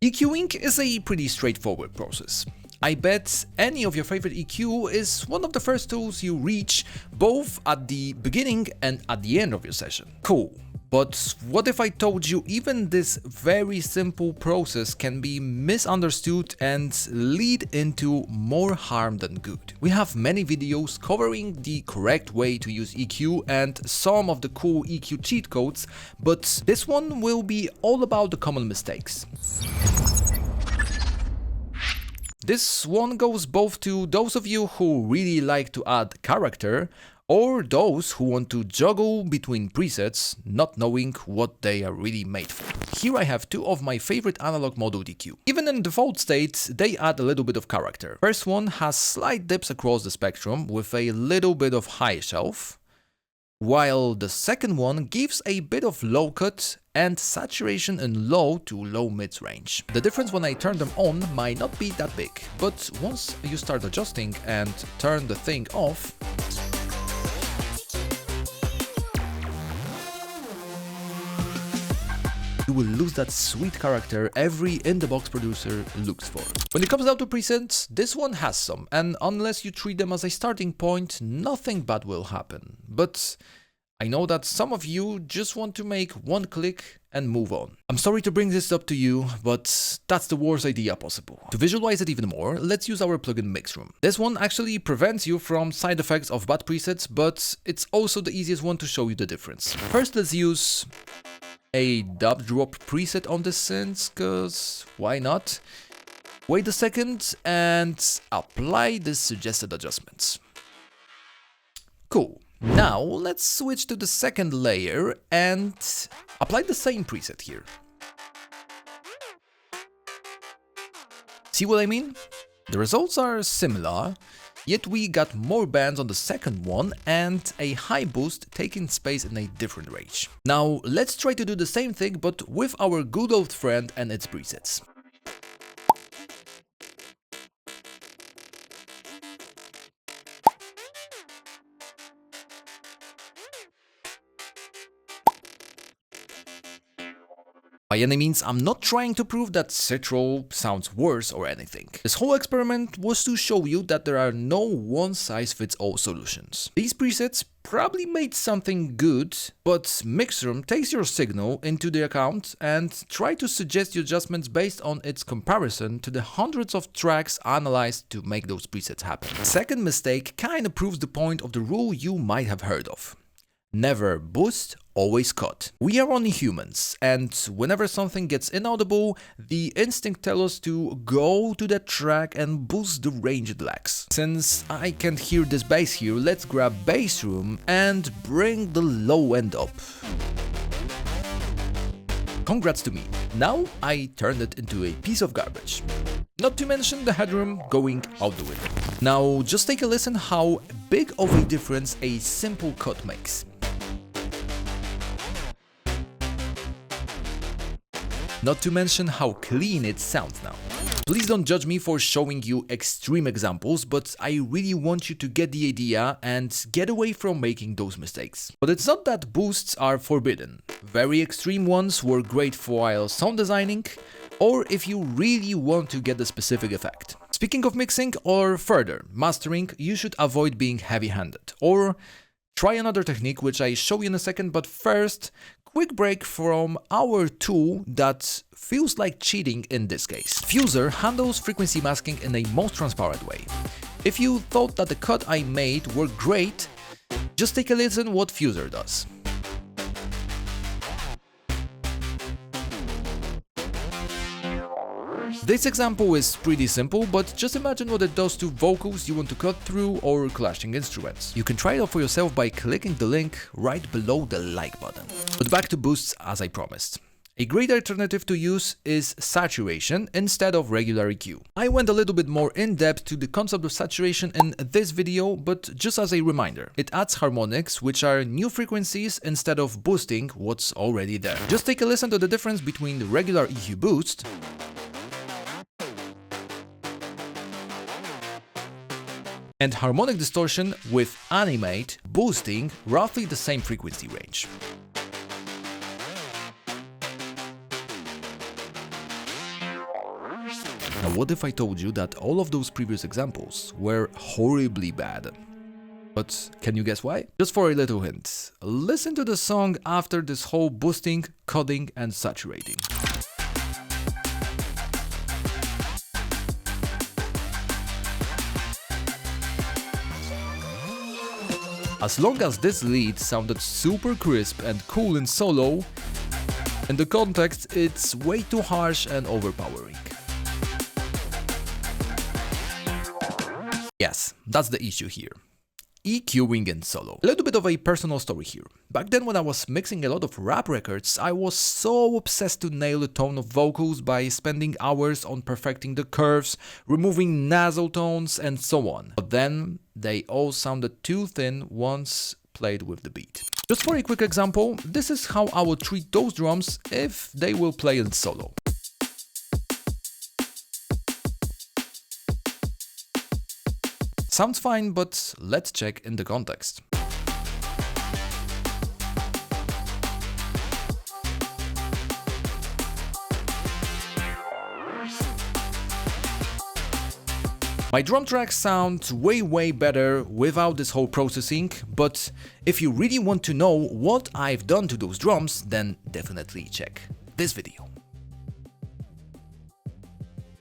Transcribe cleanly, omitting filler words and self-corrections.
EQing is a pretty straightforward process. I bet any of your favorite EQ is one of the first tools you reach both at the beginning and at the end of your session. Cool. But what if I told you even this very simple process can be misunderstood and lead into more harm than good? We have many videos covering the correct way to use EQ and some of the cool EQ cheat codes, but this one will be all about the common mistakes. This one goes both to those of you who really like to add character, or those who want to juggle between presets, not knowing what they are really made for. Here I have two of my favorite analog module EQ. Even in default state, they add a little bit of character. First one has slight dips across the spectrum with a little bit of high shelf, while the second one gives a bit of low cut and saturation in low to low mid range. The difference when I turn them on might not be that big, but once you start adjusting and turn the thing off, you will lose that sweet character every in-the-box producer looks for. When it comes down to presets, this one has some, and unless you treat them as a starting point, nothing bad will happen. But I know that some of you just want to make one click and move on. I'm sorry to bring this up to you, but that's the worst idea possible. To visualize it even more, let's use our plugin Mix Room. This one actually prevents you from side effects of bad presets, but it's also the easiest one to show you the difference. First, let's use a dub drop preset on this synth, cause why not? Wait a second and apply the suggested adjustments. Cool. Now let's switch to the second layer and apply the same preset here. See what I mean? The results are similar, yet we got more bands on the second one and a high boost taking space in a different range. Now let's try to do the same thing but with our good old friend and its presets. By any means, I'm not trying to prove that Citro sounds worse or anything. This whole experiment was to show you that there are no one-size-fits-all solutions. These presets probably made something good, but Mixroom takes your signal into the account and try to suggest the adjustments based on its comparison to the hundreds of tracks analyzed to make those presets happen. Second mistake kinda proves the point of the rule you might have heard of. Never boost, always cut. We are only humans, and whenever something gets inaudible, the instinct tells us to go to that track and boost the range it lacks. Since I can't hear this bass here, let's grab bass room and bring the low end up. Congrats to me. Now I turned it into a piece of garbage. Not to mention the headroom going out the window. Now just take a listen how big of a difference a simple cut makes. Not to mention how clean it sounds now. Please don't judge me for showing you extreme examples, but I really want you to get the idea and get away from making those mistakes. But it's not that boosts are forbidden. Very extreme ones were great for while sound designing, or if you really want to get the specific effect. Speaking of mixing or further mastering, you should avoid being heavy-handed, or try another technique which I show you in a second, but first, quick break from our tool that feels like cheating in this case. Fuser handles frequency masking in a most transparent way. If you thought that the cut I made were great, just take a listen what Fuser does. This example is pretty simple, but just imagine what it does to vocals you want to cut through or clashing instruments. You can try it out for yourself by clicking the link right below the like button. But back to boosts as I promised. A great alternative to use is saturation instead of regular EQ. I went a little bit more in depth to the concept of saturation in this video, but just as a reminder, it adds harmonics, which are new frequencies instead of boosting what's already there. Just take a listen to the difference between the regular EQ boost and harmonic distortion with animate boosting roughly the same frequency range. Now what if I told you that all of those previous examples were horribly bad? But can you guess why? Just for a little hint, listen to the song after this whole boosting, cutting and saturating. As long as this lead sounded super crisp and cool in solo, in the context it's way too harsh and overpowering. Yes, that's the issue here. EQing in solo. A little bit of a personal story here. Back then when I was mixing a lot of rap records, I was so obsessed to nail the tone of vocals by spending hours on perfecting the curves, removing nasal tones and so on. But then they all sounded too thin once played with the beat. Just for a quick example, this is how I would treat those drums if they will play in solo. Sounds fine, but let's check in the context. My drum tracks sound way better without this whole processing, but if you really want to know what I've done to those drums, then definitely check this video.